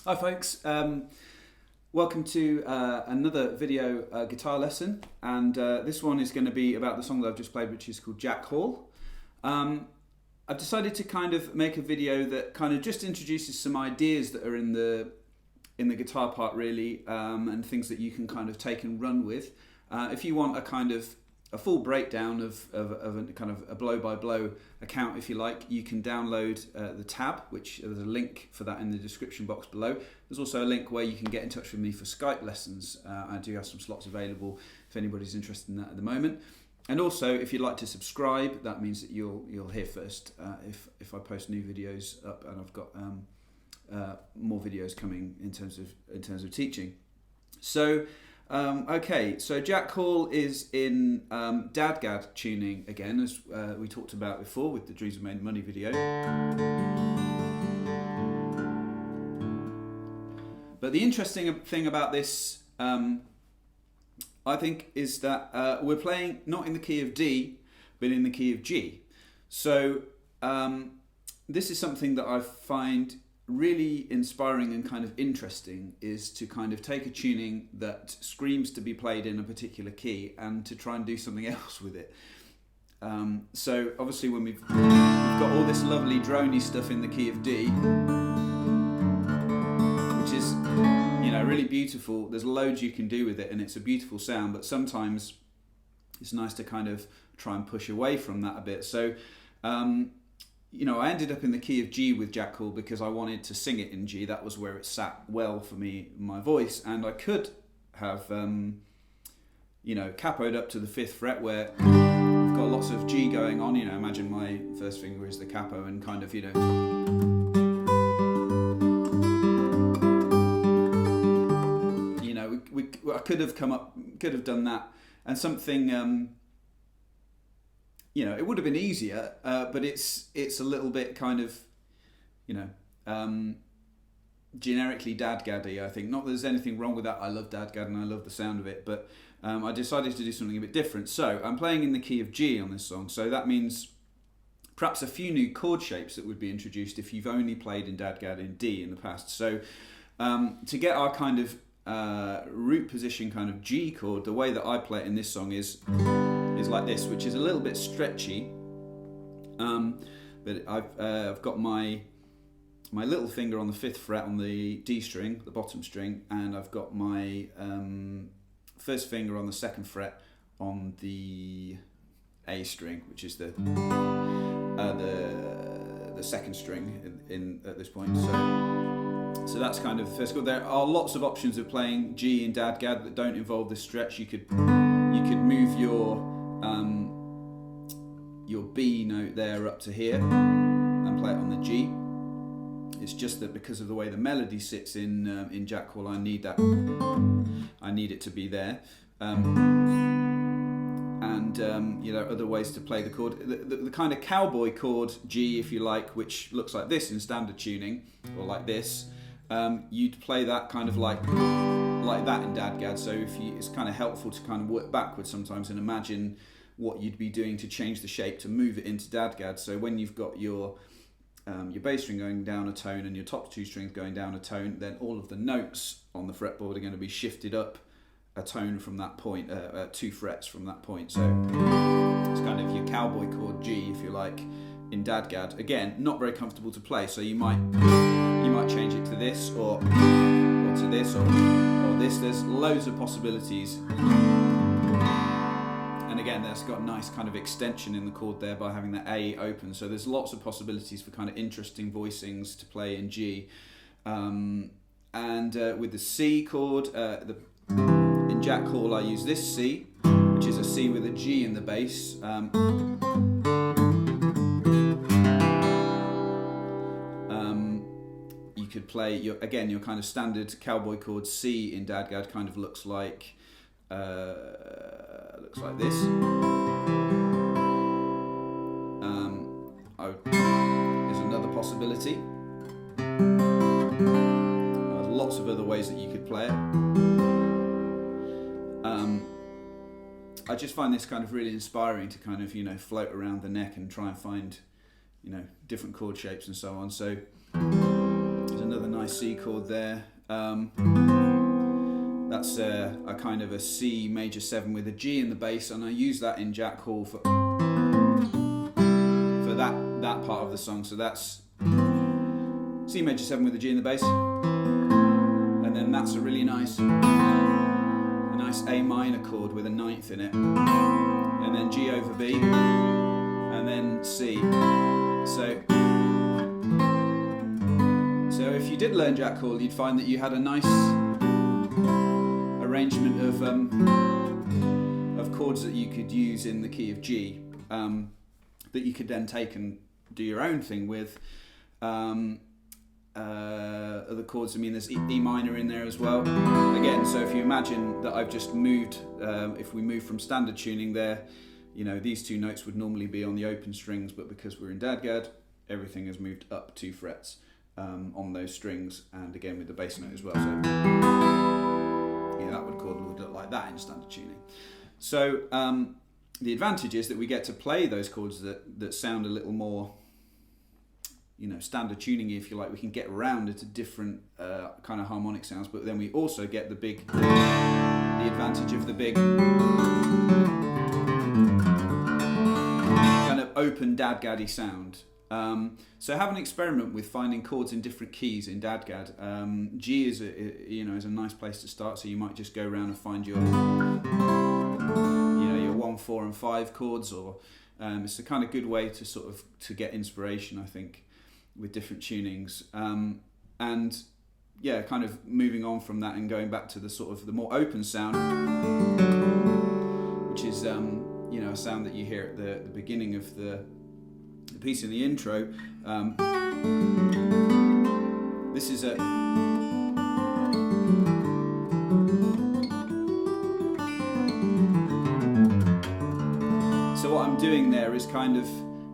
Hi folks, welcome to another video guitar lesson, and this one is going to be about the song that I've just played, which is called Jack Hall. I've decided to kind of make a video that kind of just introduces some ideas that are in the guitar part really, and things that you can kind of take and run with. If you want a kind of a full breakdown of a kind of a blow-by-blow account, if you like, you can download the tab, which there's a link for that in the description box below. There's also a link where you can get in touch with me for Skype lessons. I do have some slots available if anybody's interested in that at the moment. And also, if you'd like to subscribe, that means that you'll hear first if I post new videos up, and I've got more videos coming in terms of teaching. So. Okay, so Jack Hall is in Dadgad tuning again, as we talked about before with the Dreams Have Made Money video. But the interesting thing about this, I think, is that we're playing not in the key of D, but in the key of G. So this is something that I find really inspiring and kind of interesting, is to kind of take a tuning that screams to be played in a particular key and to try and do something else with it. So obviously when we've got all this lovely drony stuff in the key of D, which is, you know, really beautiful. There's loads you can do with it and it's a beautiful sound, but sometimes it's nice to kind of try and push away from that a bit. So you know, I ended up in the key of G with Jack Hall because I wanted to sing it in G. That was where it sat well for me, my voice, and I could have, you know, capoed up to the 5th fret where we've got lots of G going on. You know, imagine my first finger is the capo and kind of, you know, I could have done that, and something. You know, it would have been easier, but it's a little bit kind of, you know, generically dadgaddy, I think. Not that there's anything wrong with that. I love dadgad and I love the sound of it, but I decided to do something a bit different. So I'm playing in the key of G on this song, so that means perhaps a few new chord shapes that would be introduced if you've only played in dadgad in D in the past. So to get our kind of root position kind of G chord, the way that I play it in this song is like this, which is a little bit stretchy, but I've got my little finger on the 5th fret on the D string, the bottom string, and I've got my first finger on the 2nd fret on the A string, which is the 2nd string in at this point. So that's kind of the first chord. There are lots of options of playing G in dadgad that don't involve this stretch. You could move your B note there up to here and play it on the G. It's just that because of the way the melody sits in Jack Hall, I need it to be there. You know, other ways to play the chord. The kind of cowboy chord G, if you like, which looks like this in standard tuning, or like this. You'd play that kind of like that in dadgad. So it's kind of helpful to kind of work backwards sometimes and imagine what you'd be doing to change the shape to move it into dadgad. So when you've got your bass string going down a tone and your top 2 strings going down a tone, then all of the notes on the fretboard are going to be shifted up a tone from that point, 2 frets from that point. So it's kind of your cowboy chord G, if you like, in dadgad. Again, not very comfortable to play, so you might change it to this or to this or this. There's loads of possibilities. And again, that's got a nice kind of extension in the chord there by having the A open. So there's lots of possibilities for kind of interesting voicings to play in G. And with the C chord, in Jack Hall I use this C, which is a C with a G in the bass. You could play your kind of standard cowboy chord C in dadgad kind of looks like this. There's another possibility. There's lots of other ways that you could play it. I just find this kind of really inspiring to kind of, you know, float around the neck and try and find, you know, different chord shapes and so on. So there's another nice C chord there. That's a kind of a C major 7 with a G in the bass, and I use that in Jack Hall for that part of the song. So that's C major 7 with a G in the bass, and then that's a really nice A minor chord with a ninth in it, and then G over B, and then C. So if you did learn Jack Hall, you'd find that you had a nice arrangement of chords that you could use in the key of G, that you could then take and do your own thing with. Other chords, I mean, there's E minor in there as well. Again, so if you imagine that I've just moved, if we move from standard tuning there, you know, these two notes would normally be on the open strings, but because we're in Dadgad, everything has moved up 2 frets on those strings, and again with the bass note as well. So yeah, that chord would look like that in standard tuning. So the advantage is that we get to play those chords that sound a little more, you know, standard tuning, if you like. We can get around into different kind of harmonic sounds, but then we also get the advantage of the big kind of open Dadgad-y sound. So have an experiment with finding chords in different keys in Dadgad. G is a nice place to start. So you might just go around and find your 1, 4, and 5 chords, or it's a kind of good way to sort of to get inspiration, I think, with different tunings, and yeah, kind of moving on from that and going back to the sort of the more open sound, which is a sound that you hear at the beginning of the piece in the intro. This is a so what I'm doing there is kind of,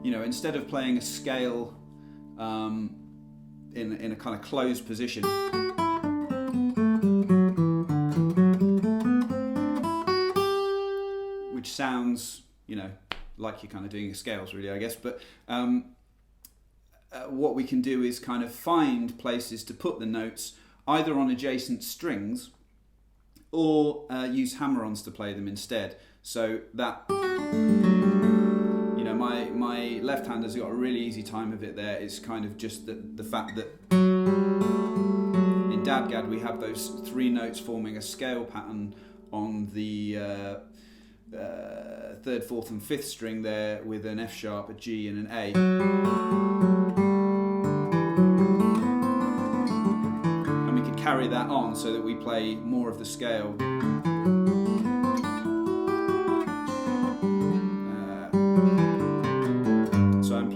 instead of playing a scale in a kind of closed position, which sounds, like you're kind of doing scales really, I guess, but what we can do is kind of find places to put the notes either on adjacent strings or use hammer-ons to play them instead. So that, my left hand has got a really easy time of it there. It's kind of just the fact that in Dadgad we have those 3 notes forming a scale pattern on the 3rd, 4th and 5th string there, with an F sharp, a G and an A. And we could carry that on so that we play more of the scale. So I'm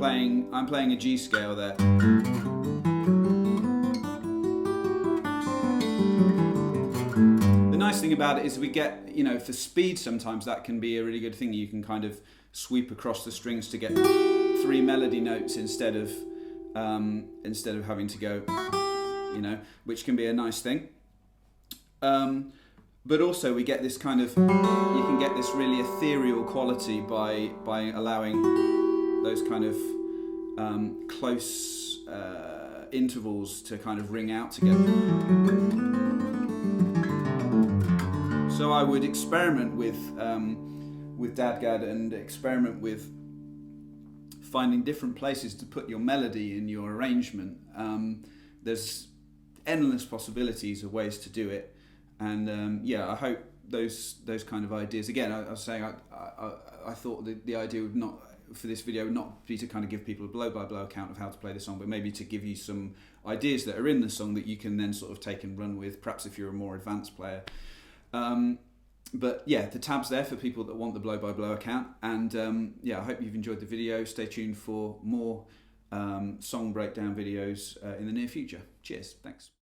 playing a G scale there. The nice thing about it is we get, for speed sometimes that can be a really good thing. You can kind of sweep across the strings to get 3 melody notes instead of having to go, which can be a nice thing. But also we get this kind of, you can get this really ethereal quality by allowing those kind of close intervals to kind of ring out together. So I would experiment with Dadgad and experiment with finding different places to put your melody in your arrangement. There's endless possibilities of ways to do it, and I hope those kind of ideas. Again, I was saying I thought the idea would not, for this video, would not be to kind of give people a blow-by-blow account of how to play the song, but maybe to give you some ideas that are in the song that you can then sort of take and run with, perhaps if you're a more advanced player. But yeah, the tab's there for people that want the blow-by-blow account, and I hope you've enjoyed the video. Stay tuned for more song breakdown videos in the near future. Cheers, thanks.